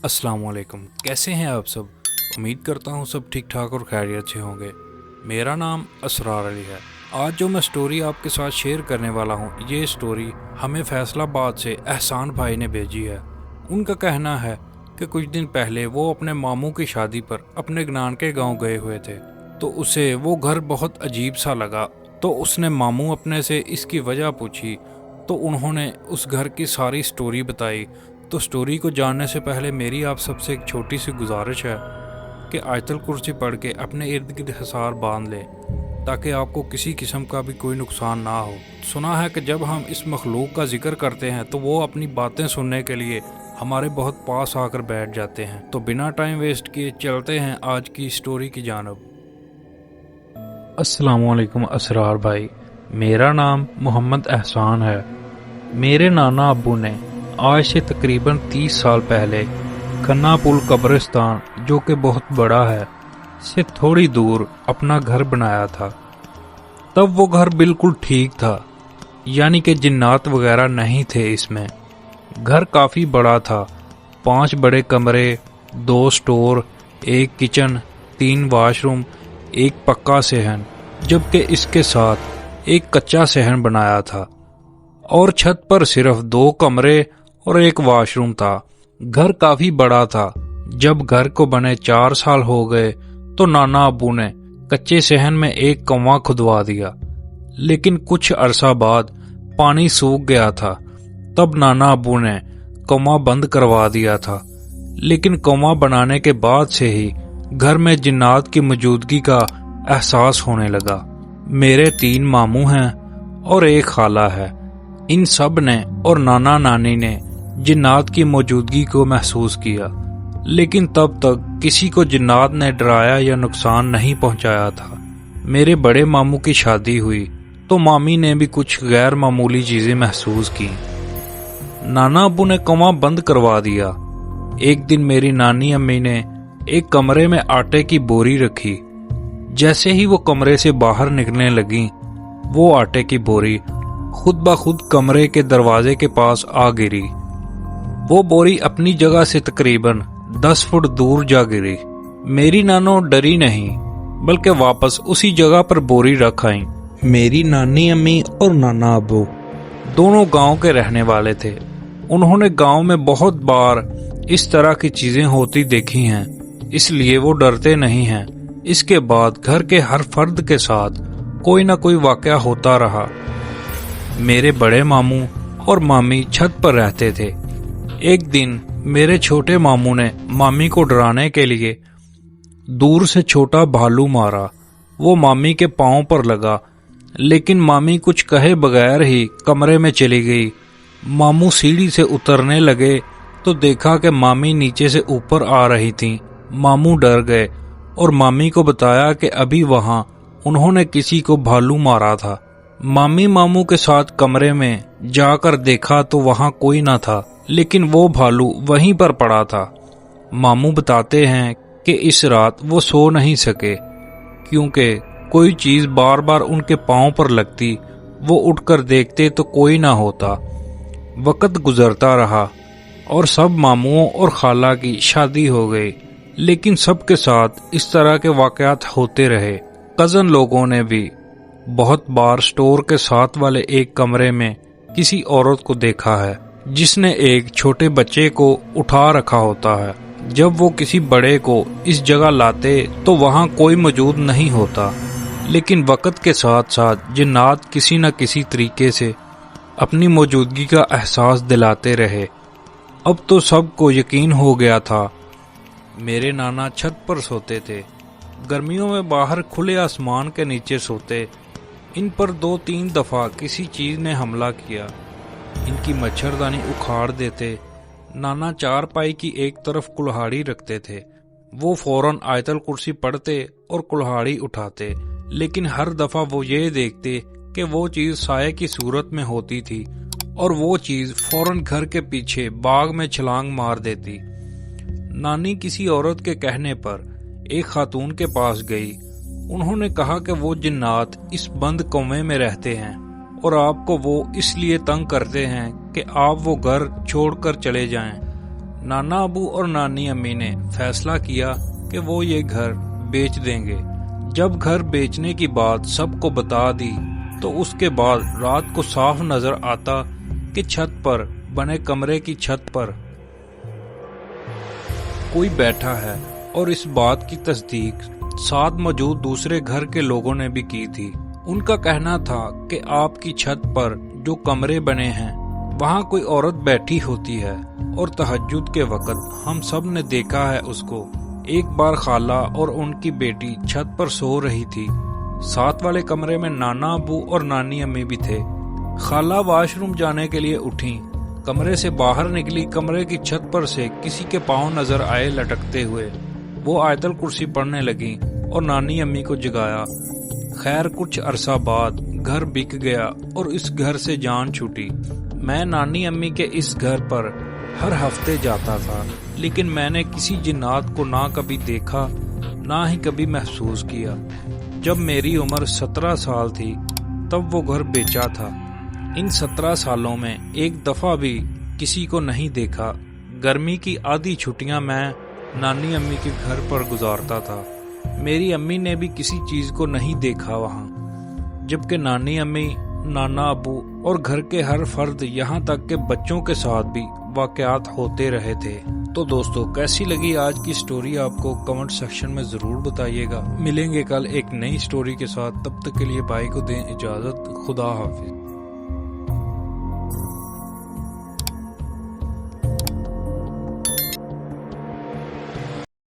अस्सलाम वालेकुम। कैसे हैं आप सब? उम्मीद करता हूँ सब ठीक ठाक और खैरियत से होंगे। मेरा नाम असरार अली है। आज जो मैं स्टोरी आपके साथ शेयर करने वाला हूँ, ये स्टोरी हमें फैसलाबाद से एहसान भाई ने भेजी है। उनका कहना है कि कुछ दिन पहले वो अपने मामू की शादी पर अपने नानके गांव गए हुए थे, तो उसे वो घर बहुत अजीब सा लगा। तो उसने मामू अपने से इसकी वजह पूछी, तो उन्होंने उस घर की सारी स्टोरी बताई। तो स्टोरी को जानने से पहले मेरी आप सबसे एक छोटी सी गुजारिश है कि आयतल कुर्सी पढ़ के अपने इर्द गिर्द हिसार बांध लें, ताकि आपको किसी किस्म का भी कोई नुकसान ना हो। सुना है कि जब हम इस मखलूक का जिक्र करते हैं तो वो अपनी बातें सुनने के लिए हमारे बहुत पास आकर बैठ जाते हैं। तो बिना टाइम वेस्ट किए चलते हैं आज की स्टोरी की जानब। अस्सलाम वालेकुम असरार भाई, मेरा नाम मोहम्मद एहसान है। मेरे नाना अब्बू ने आज से तकरीबन 30 साल पहले खन्ना पुल कब्रिस्तान, जो कि बहुत बड़ा है, से थोड़ी दूर अपना घर बनाया था। तब वो घर बिल्कुल ठीक था, यानी कि जिन्नात वगैरह नहीं थे इसमें। घर काफ़ी बड़ा था, 5 बड़े कमरे, 2 स्टोर, 1 किचन, 3 वाशरूम, 1 पक्का सहन, जबकि इसके साथ एक कच्चा सहन बनाया था और छत पर सिर्फ 2 कमरे और 1 वाशरूम था। घर काफी बड़ा था। जब घर को बने 4 साल हो गए तो नाना अब्बू ने कच्चे सहन में एक कुआं खुदवा दिया, लेकिन कुछ अरसा बाद पानी सूख गया था। तब नाना अब्बू ने कुआं बंद करवा दिया था, लेकिन कुआं बनाने के बाद से ही घर में जिन्नात की मौजूदगी का एहसास होने लगा। मेरे 3 मामू हैं और 1 खाला है। इन सब ने और नाना नानी ने जिन्नात की मौजूदगी को महसूस किया, लेकिन तब तक किसी को जिन्नात ने डराया या नुकसान नहीं पहुंचाया था। मेरे बड़े मामू की शादी हुई तो मामी ने भी कुछ गैर मामूली चीजें महसूस की। नाना अब्बू ने कुआं बंद करवा दिया। एक दिन मेरी नानी अम्मी ने एक कमरे में आटे की बोरी रखी। जैसे ही वो कमरे से बाहर निकलने लगी, वो आटे की बोरी खुद ब खुद कमरे के दरवाजे के पास आ गिरी। वो बोरी अपनी जगह से तकरीबन 10 फुट दूर जा गिरी। मेरी नानो डरी नहीं, बल्कि वापस उसी जगह पर बोरी रख आई। मेरी नानी अम्मी और नाना अब्बू दोनों गांव के रहने वाले थे। उन्होंने गांव में बहुत बार इस तरह की चीजें होती देखी हैं, इसलिए वो डरते नहीं हैं। इसके बाद घर के हर फर्द के साथ कोई ना कोई वाकया होता रहा। मेरे बड़े मामू और मामी छत पर रहते थे। एक दिन मेरे छोटे मामू ने मामी को डराने के लिए दूर से छोटा भालू मारा। वो मामी के पांव पर लगा, लेकिन मामी कुछ कहे बगैर ही कमरे में चली गई। मामू सीढ़ी से उतरने लगे तो देखा कि मामी नीचे से ऊपर आ रही थीं। मामू डर गए और मामी को बताया कि अभी वहां उन्होंने किसी को भालू मारा था। मामी मामू के साथ कमरे में जाकर देखा तो वहां कोई ना था, लेकिन वो भालू वहीं पर पड़ा था। मामू बताते हैं कि इस रात वो सो नहीं सके, क्योंकि कोई चीज बार बार उनके पांव पर लगती। वो उठकर देखते तो कोई ना होता। वक्त गुजरता रहा और सब मामुओं और खाला की शादी हो गई, लेकिन सबके साथ इस तरह के वाकयात होते रहे। कजन लोगों ने भी बहुत बार स्टोर के साथ वाले एक कमरे में किसी औरत को देखा है, जिसने एक छोटे बच्चे को उठा रखा होता है। जब वो किसी बड़े को इस जगह लाते तो वहां कोई मौजूद नहीं होता, लेकिन वक्त के साथ साथ जिन्नात किसी न किसी तरीके से अपनी मौजूदगी का एहसास दिलाते रहे। अब तो सबको यकीन हो गया था। मेरे नाना छत पर सोते थे। गर्मियों में बाहर खुले आसमान के नीचे सोते। इन पर 2-3 दफा किसी चीज ने हमला किया। इनकी मच्छरदानी उखाड़ देते। नाना चारपाई की एक तरफ कुल्हाड़ी रखते थे। वो फौरन आयतल कुर्सी पढ़ते और कुल्हाड़ी उठाते, लेकिन हर दफा वो ये देखते कि वो चीज साये की सूरत में होती थी और वो चीज फौरन घर के पीछे बाग में छलांग मार देती। नानी किसी औरत के कहने पर एक खातून के पास गई। उन्होंने कहा कि वो जिन्नात इस बंद कुएं में रहते हैं और आपको वो इसलिए तंग करते हैं कि आप वो घर छोड़कर चले जाएं। नाना अबू और नानी अम्मी ने फैसला किया कि वो ये घर बेच देंगे। जब घर बेचने की बात सबको बता दी तो उसके बाद रात को साफ नजर आता कि छत पर बने कमरे की छत पर कोई बैठा है, और इस बात की तस्दीक साथ मौजूद दूसरे घर के लोगों ने भी की थी। उनका कहना था कि आपकी छत पर जो कमरे बने हैं वहाँ कोई औरत बैठी होती है, और तहज्जुद के वक्त हम सब ने देखा है उसको। एक बार खाला और उनकी बेटी छत पर सो रही थी। साथ वाले कमरे में नाना अबू और नानी अम्मी भी थे। खाला वॉशरूम जाने के लिए उठी, कमरे से बाहर निकली, कमरे की छत पर से किसी के पांव नजर आए लटकते हुए। वो आयतल कुर्सी पढ़ने लगी और नानी अम्मी को जगाया। खैर कुछ अरसा बाद घर बिक गया और इस घर से जान छूटी। मैं नानी अम्मी के इस घर पर हर हफ्ते जाता था, लेकिन मैंने किसी जिन्नात को ना कभी देखा ना ही कभी महसूस किया। जब मेरी उम्र 17 साल थी तब वो घर बेचा था। इन 17 सालों में एक दफा भी किसी को नहीं देखा। गर्मी की आधी छुट्टियां मैं नानी अम्मी के घर पर गुजारता था। मेरी अम्मी ने भी किसी चीज को नहीं देखा वहाँ, जबकि नानी अम्मी, नाना अबू और घर के हर फर्द यहाँ तक के बच्चों के साथ भी वाकयात होते रहे थे। तो दोस्तों, कैसी लगी आज की स्टोरी आपको कमेंट सेक्शन में जरूर बताइएगा। मिलेंगे कल एक नई स्टोरी के साथ, तब तक के लिए बाय को दें इजाजत। खुदा हाफिज।